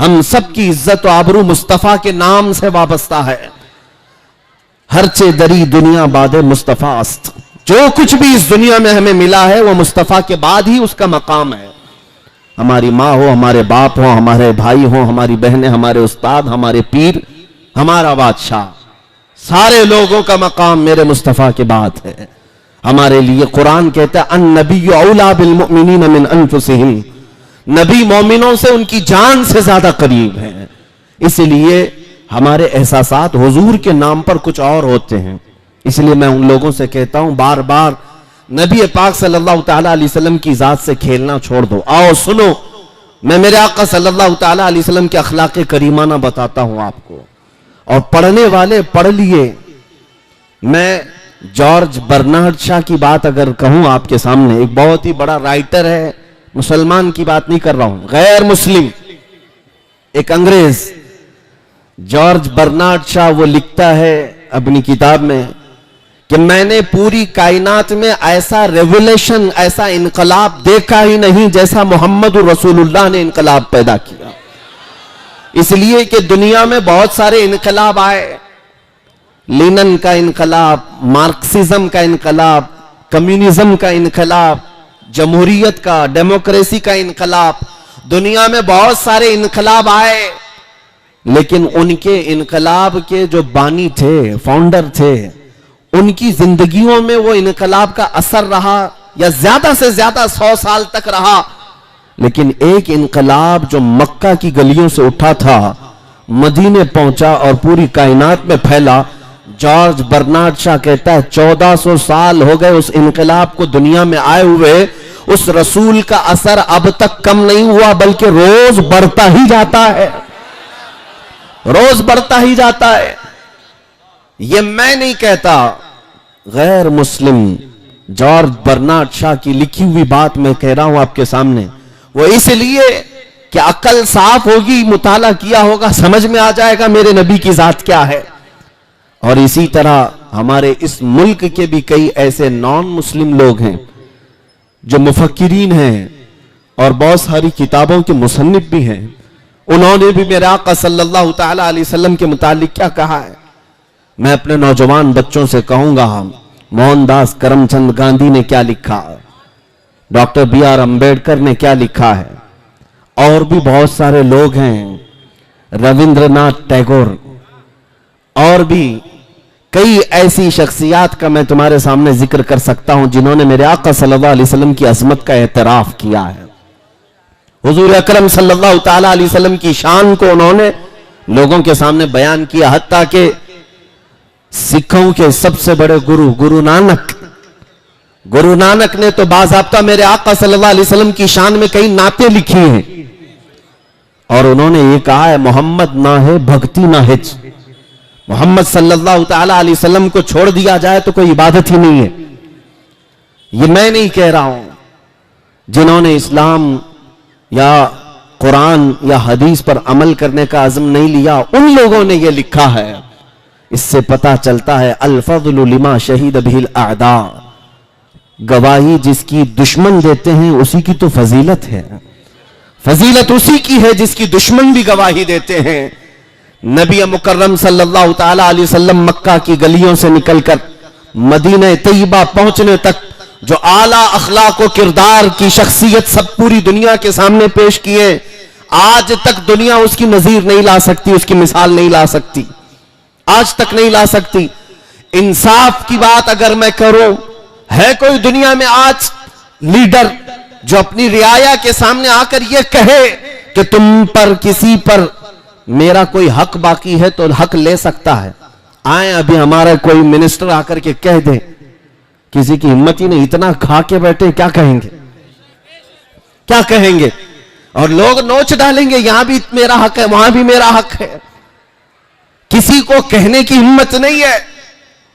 ہم سب کی عزت و آبرو مصطفیٰ کے نام سے وابستہ ہے. ہرچے دری دنیا باد مصطفیٰ است. جو کچھ بھی اس دنیا میں ہمیں ملا ہے وہ مصطفیٰ کے بعد ہی اس کا مقام ہے. ہماری ماں ہو، ہمارے باپ ہو، ہمارے بھائی ہو، ہماری بہنیں، ہمارے استاد، ہمارے پیر، ہمارا بادشاہ، سارے لوگوں کا مقام میرے مصطفیٰ کے بعد ہے. ہمارے لیے قرآن کہتا ہے النبی اولیٰ بالمؤمنین من انفسہم، نبی مومنوں سے ان کی جان سے زیادہ قریب ہے. اس لیے ہمارے احساسات حضور کے نام پر کچھ اور ہوتے ہیں. اس لیے میں ان لوگوں سے کہتا ہوں بار بار نبی پاک صلی اللہ تعالیٰ علیہ وسلم کی ذات سے کھیلنا چھوڑ دو. آؤ سنو، میں میرے آقا صلی اللہ تعالیٰ علیہ وسلم کے اخلاق کریمانہ بتاتا ہوں آپ کو. اور پڑھنے والے پڑھ لیے. میں جارج برنارڈ شاہ کی بات اگر کہوں آپ کے سامنے، ایک بہت ہی بڑا رائٹر ہے، مسلمان کی بات نہیں کر رہا ہوں، غیر مسلم، ایک انگریز، جارج برنارڈ شاہ، وہ لکھتا ہے اپنی کتاب میں کہ میں نے پوری کائنات میں ایسا ریولیشن، ایسا انقلاب دیکھا ہی نہیں جیسا محمد رسول اللہ نے انقلاب پیدا کیا. اس لیے کہ دنیا میں بہت سارے انقلاب آئے، لینن کا انقلاب، مارکسزم کا انقلاب، کمیونزم کا انقلاب، جمہوریت کا، ڈیموکریسی کا انقلاب، دنیا میں بہت سارے انقلاب آئے. لیکن ان کے انقلاب کے جو بانی تھے، فاؤنڈر تھے، ان کی زندگیوں میں وہ انقلاب کا اثر رہا یا زیادہ سے زیادہ 100 سال تک رہا. لیکن ایک انقلاب جو مکہ کی گلیوں سے اٹھا تھا، مدینے پہنچا اور پوری کائنات میں پھیلا. جارج برنارڈ شاہ کہتا ہے 1400 سال ہو گئے اس انقلاب کو دنیا میں آئے ہوئے، اس رسول کا اثر اب تک کم نہیں ہوا بلکہ روز بڑھتا ہی جاتا ہے، روز بڑھتا ہی جاتا ہے. یہ میں نہیں کہتا، غیر مسلم جارج برنارڈ شاہ کی لکھی ہوئی بات میں کہہ رہا ہوں آپ کے سامنے. وہ اس لیے کہ عقل صاف ہوگی، مطالعہ کیا ہوگا، سمجھ میں آ جائے گا میرے نبی کی ذات کیا ہے. اور اسی طرح ہمارے اس ملک کے بھی کئی ایسے نان مسلم لوگ ہیں جو مفکرین ہیں اور بہت ساری کتابوں کے مصنف بھی ہیں. انہوں نے بھی میرے آقا صلی اللہ تعالیٰ علیہ وسلم کے متعلق کیا کہا ہے. میں اپنے نوجوان بچوں سے کہوں گا موہن داس کرم چند گاندھی نے کیا لکھا، ڈاکٹر بی آر امبیڈکر نے کیا لکھا ہے، اور بھی بہت سارے لوگ ہیں، رویندر ناتھ ٹیگور، اور بھی کئی ایسی شخصیات کا میں تمہارے سامنے ذکر کر سکتا ہوں جنہوں نے میرے آقا صلی اللہ علیہ وسلم کی عظمت کا اعتراف کیا ہے. حضور اکرم صلی اللہ تعالیٰ علیہ وسلم کی شان کو انہوں نے لوگوں کے سامنے بیان کیا. حتیٰ کہ سکھوں کے سب سے بڑے گرو نانک نے تو باضابطہ میرے آقا صلی اللہ علیہ وسلم کی شان میں کئی نعتیں لکھی ہیں، اور انہوں نے یہ کہا ہے محمد نہ ہے بھکتی نہ ہج. محمد صلی اللہ تعالیٰ علیہ وسلم کو چھوڑ دیا جائے تو کوئی عبادت ہی نہیں ہے. یہ میں نہیں کہہ رہا ہوں، جنہوں نے اسلام یا قرآن یا حدیث پر عمل کرنے کا عزم نہیں لیا ان لوگوں نے یہ لکھا ہے. اس سے پتہ چلتا ہے الفضل لما شہید بہ الاعداء، گواہی جس کی دشمن دیتے ہیں اسی کی تو فضیلت ہے، فضیلت اسی کی ہے جس کی دشمن بھی گواہی دیتے ہیں. نبی مکرم صلی اللہ تعالیٰ علیہ وسلم مکہ کی گلیوں سے نکل کر مدینہ طیبہ پہنچنے تک جو اعلیٰ اخلاق و کردار کی شخصیت سب پوری دنیا کے سامنے پیش کیے، آج تک دنیا اس کی نظیر نہیں لا سکتی، اس کی مثال نہیں لا سکتی، آج تک نہیں لا سکتی. انصاف کی بات اگر میں کروں، ہے کوئی دنیا میں آج لیڈر جو اپنی رعایا کے سامنے آ کر یہ کہے کہ تم پر کسی پر میرا کوئی حق باقی ہے تو حق لے سکتا ہے؟ آئیں ابھی ہمارا کوئی منسٹر آ کر کے کہہ دے، کسی کی ہمت ہی نہیں، اتنا کھا کے بیٹھے، کیا کہیں گے، کیا کہیں گے؟ اور لوگ نوچ ڈالیں گے، یہاں بھی میرا حق ہے، وہاں بھی میرا حق ہے. کسی کو کہنے کی ہمت نہیں ہے.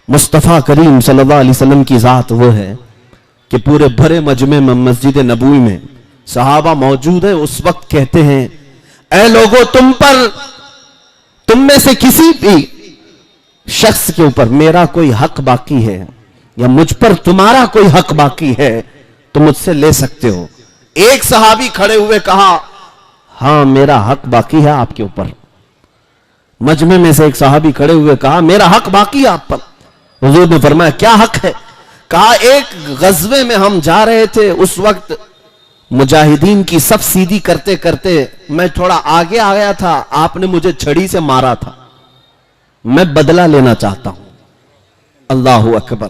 مصطفیٰ کریم صلی اللہ علیہ وسلم کی ذات وہ ہے کہ پورے بھرے مجمع میں مسجد نبوی میں صحابہ موجود ہیں، اس وقت کہتے ہیں اے لوگو تم میں سے کسی بھی شخص کے اوپر میرا کوئی حق باقی ہے یا مجھ پر تمہارا کوئی حق باقی ہے تو مجھ سے لے سکتے ہو. ایک صحابی کھڑے ہوئے کہا ہاں میرا حق باقی ہے آپ کے اوپر. مجمع میں سے ایک صحابی کھڑے ہوئے کہا میرا حق باقی ہے آپ پر. حضور نے فرمایا کیا حق ہے؟ کہا ایک غزوے میں ہم جا رہے تھے, اس وقت مجاہدین کی صف سیدھی کرتے کرتے میں تھوڑا آگے آ گیا تھا, آپ نے مجھے چھڑی سے مارا تھا, میں بدلہ لینا چاہتا ہوں. اللہ اکبر.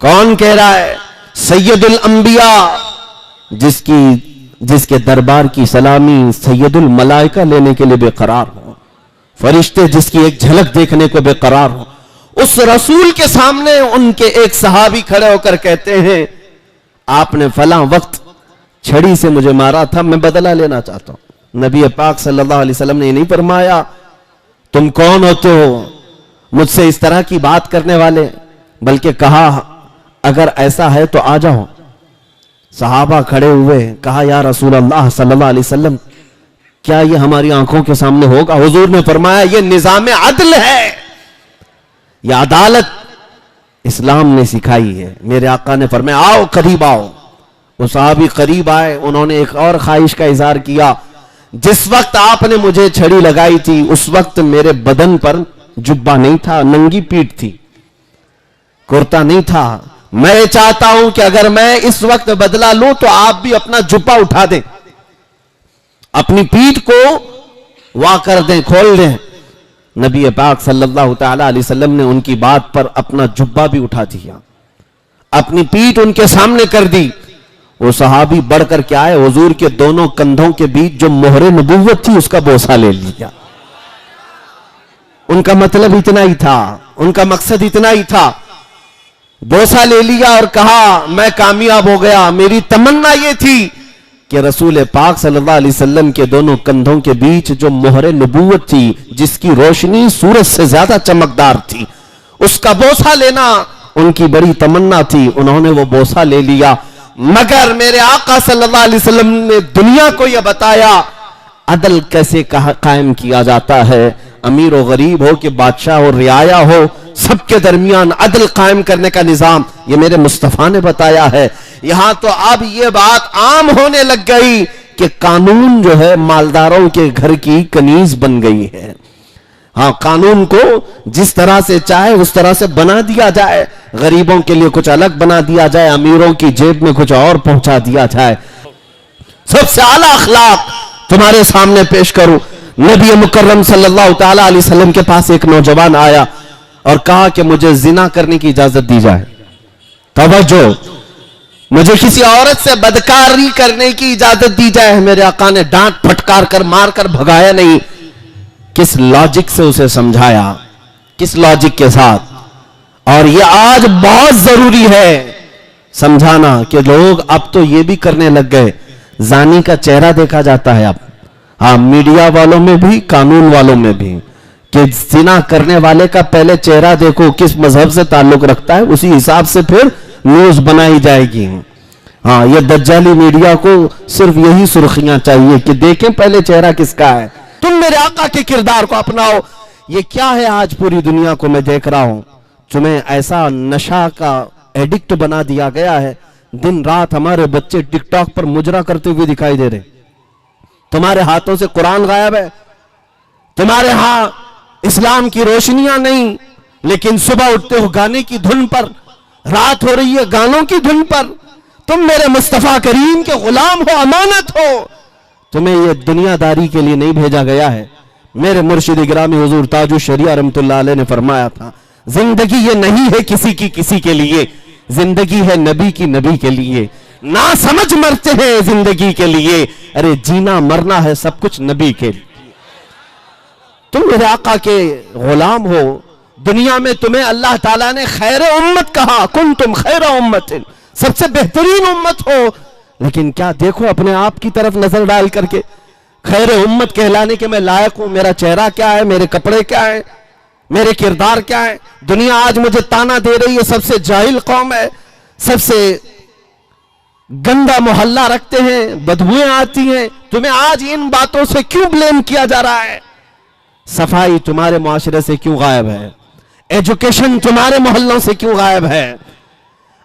کون کہہ رہا ہے؟ سید الانبیاء, جس کے دربار کی سلامی سید الملائکہ لینے کے لیے بے قرار ہو, فرشتے جس کی ایک جھلک دیکھنے کو بے قرار ہو, اس رسول کے سامنے ان کے ایک صحابی کھڑے ہو کر کہتے ہیں آپ نے فلاں وقت چھڑی سے مجھے مارا تھا, میں بدلہ لینا چاہتا ہوں. نبی پاک صلی اللہ علیہ وسلم نے یہ نہیں فرمایا تم کون ہوتے ہو مجھ سے اس طرح کی بات کرنے والے, بلکہ کہا اگر ایسا ہے تو آ جاؤ. صحابہ کھڑے ہوئے, کہا یا رسول اللہ صلی اللہ علیہ وسلم کیا یہ ہماری آنکھوں کے سامنے ہوگا؟ حضور نے فرمایا یہ نظام عدل ہے, یہ عدالت اسلام نے سکھائی ہے. میرے آقا نے فرمایا آؤ قریب آؤ. وہ صحابی قریب آئے, انہوں نے ایک اور خواہش کا اظہار کیا. جس وقت آپ نے مجھے چھڑی لگائی تھی اس وقت میرے بدن پر جبہ نہیں تھا, ننگی پیٹھ تھی, کرتا نہیں تھا. میں چاہتا ہوں کہ اگر میں اس وقت بدلہ لوں تو آپ بھی اپنا جبہ اٹھا دیں, اپنی پیٹھ کو وا کر دیں, کھول دیں. نبی پاک صلی اللہ تعالی علیہ وسلم نے ان کی بات پر اپنا جبہ بھی اٹھا دیا, اپنی پیٹھ ان کے سامنے کر دی. وہ صحابی بڑھ کر کے آئے, حضور کے دونوں کندھوں کے بیچ جو مہر نبوت تھی اس کا بوسہ لے لیا. ان کا مطلب اتنا ہی تھا, ان کا مقصد اتنا ہی تھا. بوسہ لے لیا اور کہا میں کامیاب ہو گیا. میری تمنا یہ تھی کہ رسول پاک صلی اللہ علیہ وسلم کے دونوں کندھوں کے بیچ جو مہر نبوت تھی, جس کی روشنی سورج سے زیادہ چمکدار تھی, اس کا بوسہ لینا ان کی بڑی تمنا تھی. انہوں نے وہ بوسہ لے لیا. مگر میرے آقا صلی اللہ علیہ وسلم نے دنیا کو یہ بتایا عدل کیسے قائم کیا جاتا ہے. امیر و غریب ہو کہ بادشاہ ہو رعایا ہو, سب کے درمیان عدل قائم کرنے کا نظام یہ میرے مصطفیٰ نے بتایا ہے. یہاں تو اب یہ بات عام ہونے لگ گئی کہ قانون جو ہے مالداروں کے گھر کی کنیز بن گئی ہے. ہاں قانون کو جس طرح سے چاہے اس طرح سے بنا دیا جائے, غریبوں کے لیے کچھ الگ بنا دیا جائے, امیروں کی جیب میں کچھ اور پہنچا دیا جائے. سب سے اعلیٰ اخلاق تمہارے سامنے پیش کروں. نبی مکرم صلی اللہ تعالی علیہ وسلم کے پاس ایک نوجوان آیا اور کہا کہ مجھے زنا کرنے کی اجازت دی جائے. توجہ, مجھے کسی عورت سے بدکاری کرنے کی اجازت دی جائے. میرے آقا نے ڈانٹ پھٹکار کر مار کر بھگایا نہیں, کس لاجک سے اسے سمجھایا, کس لاجک کے ساتھ. اور یہ آج بہت ضروری ہے سمجھانا کہ لوگ اب تو یہ بھی کرنے لگ گئے, زانی کا چہرہ دیکھا جاتا ہے اب. ہاں میڈیا والوں میں بھی, قانون والوں میں بھی, کہ زنا کرنے والے کا پہلے چہرہ دیکھو, کس مذہب سے تعلق رکھتا ہے, اسی حساب سے پھر نیوز بنائی جائے گی. ہاں یہ دجالی میڈیا کو صرف یہی سرخیاں چاہیے کہ دیکھیں پہلے چہرہ کس کا ہے. تم میرے آقا کے کردار کو اپناؤ. یہ کیا ہے آج پوری دنیا کو میں دیکھ رہا ہوں, تمہیں ایسا نشہ کا ایڈکٹ بنا دیا گیا ہے. دن رات ہمارے بچے ٹک ٹاک پر مجرا کرتے ہوئے دکھائی دے رہے. تمہارے ہاتھوں سے قرآن غائب ہے, تمہارے ہاں اسلام کی روشنیاں نہیں, لیکن صبح اٹھتے ہو گانے کی دھن پر, رات ہو رہی ہے گانوں کی دھن پر. تم میرے مصطفیٰ کریم کے غلام ہو, امانت ہو. تمہیں یہ دنیا داری کے لیے نہیں بھیجا گیا ہے. میرے مرشد گرامی حضور تاج الشریعہ رحمت اللہ علیہ نے فرمایا تھا, زندگی یہ نہیں ہے کسی کے لیے, زندگی ہے نبی کی نبی کے لیے. نہ سمجھ مرتے ہیں زندگی کے لیے, ارے جینا مرنا ہے سب کچھ نبی کے لیے. تم میرے آقا کے غلام ہو. دنیا میں تمہیں اللہ تعالیٰ نے خیر امت کہا, کنتم خیر امت, سب سے بہترین امت ہو. لیکن کیا دیکھو اپنے آپ کی طرف نظر ڈال کر کے, خیر امت کہلانے کے میں لائق ہوں؟ میرا چہرہ کیا ہے, میرے کپڑے کیا ہیں, میرے کردار کیا ہے؟ دنیا آج مجھے تانا دے رہی ہے, سب سے جاہل قوم ہے, سب سے گندا محلہ رکھتے ہیں, بدبوئیں آتی ہیں. تمہیں آج ان باتوں سے کیوں بلیم کیا جا رہا ہے؟ صفائی تمہارے معاشرے سے کیوں غائب ہے؟ ایجوکیشن تمہارے محلوں سے کیوں غائب ہے؟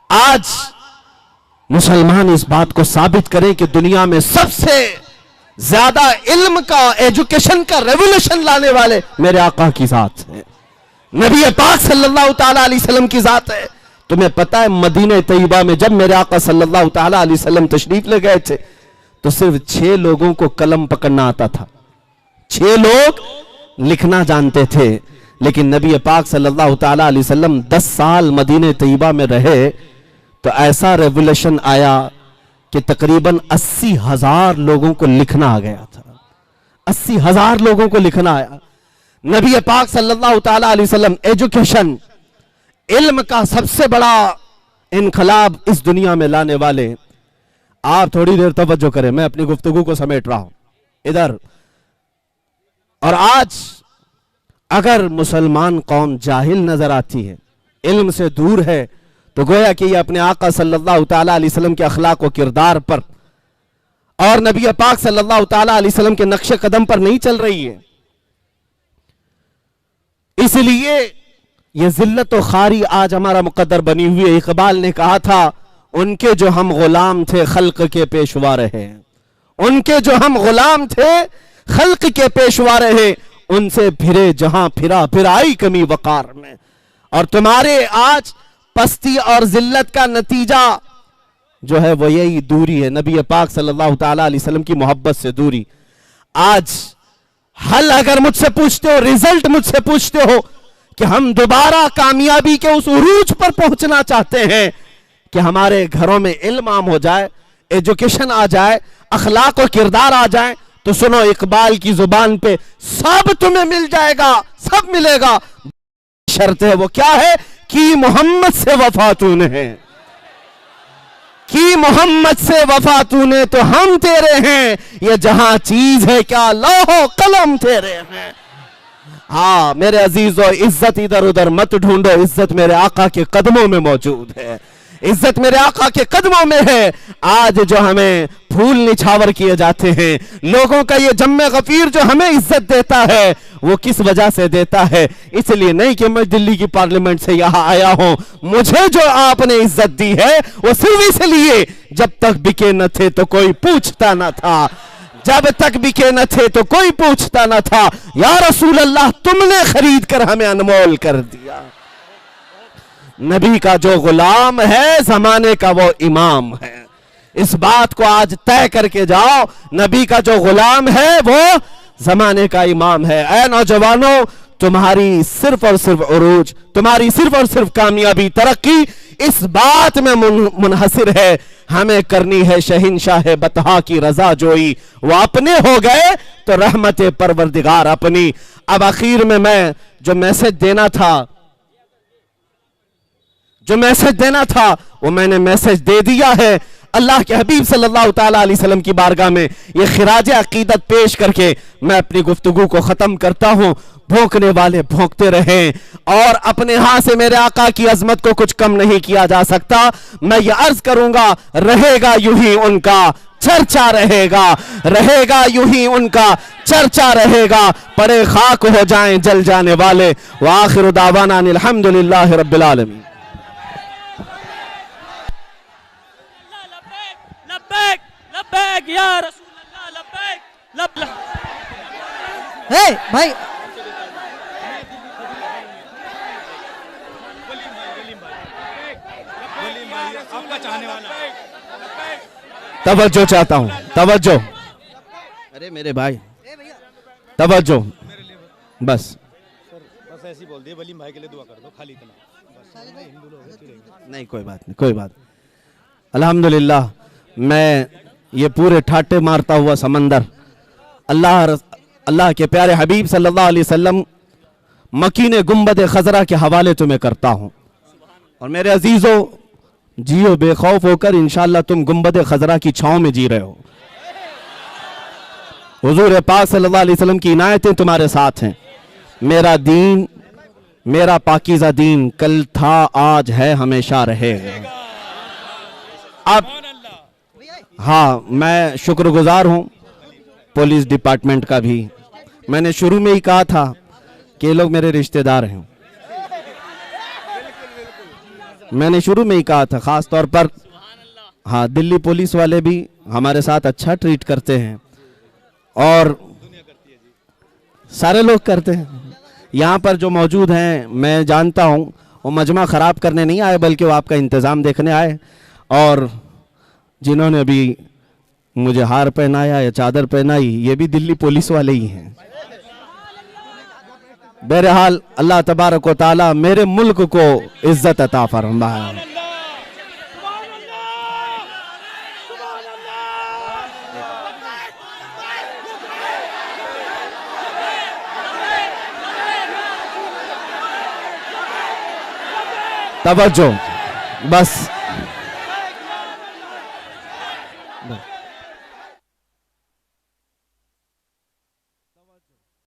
آج مسلمان اس بات کو ثابت کریں کہ دنیا میں سب سے زیادہ علم کا، ایجوکیشن کا ریولوشن لانے والے میرے آقا کی ذات ہے، نبی پاک صلی اللہ تعالیٰ علیہ وسلم کی ذات ہے۔ تمہیں پتا ہے مدینہ طیبہ میں جب میرے آقا صلی اللہ تعالیٰ علیہ وسلم تشریف لے گئے تھے تو صرف 6 لوگوں کو قلم پکڑنا آتا تھا، 6 لوگ لکھنا جانتے تھے، لیکن نبی پاک صلی اللہ تعالیٰ علیہ وسلم 10 سال مدینہ طیبہ میں رہے تو ایسا ریولوشن آیا کہ تقریباً 80,000 لوگوں کو لکھنا آ گیا تھا، 80,000 لوگوں کو لکھنا آیا۔ نبی پاک صلی اللہ تعالیٰ علیہ وسلم ایجوکیشن، علم کا سب سے بڑا انقلاب اس دنیا میں لانے والے۔ آپ تھوڑی دیر توجہ کریں، میں اپنی گفتگو کو سمیٹ رہا ہوں ادھر۔ اور آج اگر مسلمان قوم جاہل نظر آتی ہے، علم سے دور ہے، تو گویا کہ یہ اپنے آقا صلی اللہ تعالیٰ علیہ وسلم کے اخلاق و کردار پر اور نبی پاک صلی اللہ تعالیٰ علیہ وسلم کے نقش قدم پر نہیں چل رہی ہے۔ اس لیے یہ ذلت و خواری آج ہمارا مقدر بنی ہوئی ہے۔ اقبال نے کہا تھا ان کے جو ہم غلام تھے خلق کے پیشوا رہے، ان کے جو ہم غلام تھے خلق کے پیشوا رہے، ان سے پھرے جہاں پھرا، پھر آئی کمی وقار میں۔ اور تمہارے آج پستی اور ذلت کا نتیجہ جو ہے وہ یہی دوری ہے، نبی پاک صلی اللہ تعالیٰ علیہ وسلم کی محبت سے دوری۔ آج حل اگر مجھ سے پوچھتے ہو، ریزلٹ مجھ سے پوچھتے ہو کہ ہم دوبارہ کامیابی کے اس عروج پر پہنچنا چاہتے ہیں کہ ہمارے گھروں میں علم عام ہو جائے، ایجوکیشن آ جائے، اخلاق و کردار آ جائیں، تو سنو اقبال کی زبان پہ سب تمہیں مل جائے گا، سب ملے گا، شرط ہے وہ کیا ہے؟ کی محمد سے وفا تو نے ہے، کی محمد سے وفا تو نے تو ہم تیرے ہیں، یہ جہاں چیز ہے کیا لوح و قلم تیرے ہیں۔ ہاں میرے عزیزو، عزت ادھر ادھر مت ڈھونڈو، عزت میرے آقا کے قدموں میں موجود ہے، عزت میرے آقا کے قدموں میں ہے۔ آج جو ہمیں پھول نچھاور کیے جاتے ہیں، لوگوں کا یہ جم غفیر جو ہمیں عزت دیتا ہے، وہ کس وجہ سے دیتا ہے؟ اس لیے نہیں کہ میں دلی کی پارلیمنٹ سے یہاں آیا ہوں، مجھے جو آپ نے عزت دی ہے وہ صرف اس لیے جب تک بکے نہ تھے تو کوئی پوچھتا نہ تھا، جب تک بکے نہ تھے تو کوئی پوچھتا نہ تھا، یا رسول اللہ تم نے خرید کر ہمیں انمول کر دیا۔ نبی کا جو غلام ہے زمانے کا وہ امام ہے، اس بات کو آج طے کر کے جاؤ، نبی کا جو غلام ہے وہ زمانے کا امام ہے۔ اے نوجوانوں، تمہاری صرف اور صرف عروج، تمہاری صرف اور صرف کامیابی، ترقی اس بات میں منحصر ہے، ہمیں کرنی ہے شہنشاہ بطحا کی رضا جوئی، وہ اپنے ہو گئے تو رحمت پروردگار اپنی۔ اب آخر میں جو میسج دینا تھا وہ میں نے میسج دے دیا ہے۔ اللہ کے حبیب صلی اللہ تعالیٰ علیہ وسلم کی بارگاہ میں یہ خراج عقیدت پیش کر کے میں اپنی گفتگو کو ختم کرتا ہوں۔ بھونکنے والے بھونکتے رہیں، اور اپنے ہاں سے میرے آقا کی عظمت کو کچھ کم نہیں کیا جا سکتا۔ میں یہ عرض کروں گا، رہے گا یوں ہی ان کا چرچا رہے گا، رہے گا یوں ہی ان کا چرچا رہے گا، پڑے خاک ہو جائیں جل جانے والے۔ وآخر دعوانا ان الحمدللہ رب العالمین۔ لبیک لبیک یا رسول اللہ، لبیک لبیک۔ بھائی توجہ چاہتا ہوں، توجہ، ارے میرے بھائی توجہ، بس ایسی بول دیے ولیم بھائی کے لیے دعا کر دو، خالی اتنا نہیں، کوئی بات نہیں، کوئی بات۔ الحمدللہ میں یہ پورے ٹھاٹے مارتا ہوا سمندر اللہ کے پیارے حبیب صلی اللہ علیہ وسلم مکین گنبد خضرا کے حوالے تمہیں کرتا ہوں، اور میرے عزیزو جیو بے خوف ہو کر، انشاءاللہ تم گنبد خضرا کی چھاؤں میں جی رہے ہو۔ حضور پاک صلی اللہ علیہ وسلم کی عنایتیں تمہارے ساتھ ہیں۔ میرا دین، میرا پاکیزہ دین کل تھا، آج ہے، ہمیشہ رہے گا۔ اب ہاں میں شکر گزار ہوں پولیس ڈپارٹمنٹ کا بھی۔ میں نے شروع میں ہی کہا تھا کہ یہ لوگ میرے رشتہ دار ہیں، میں نے شروع میں ہی کہا تھا، خاص طور پر ہاں دلی پولیس والے بھی ہمارے ساتھ اچھا ٹریٹ کرتے ہیں، اور سارے لوگ کرتے ہیں. یہاں پر جو موجود ہیں میں جانتا ہوں وہ مجمع خراب کرنے نہیں آئے بلکہ وہ آپ کا انتظام دیکھنے آئے. اور جنہوں نے ابھی مجھے ہار پہنایا یا چادر پہنائی یہ بھی دلی پولیس والے ہی ہیں. بہرحال اللہ تبارک و تعالی میرے ملک کو عزت عطا فرمائے. توجہ بس.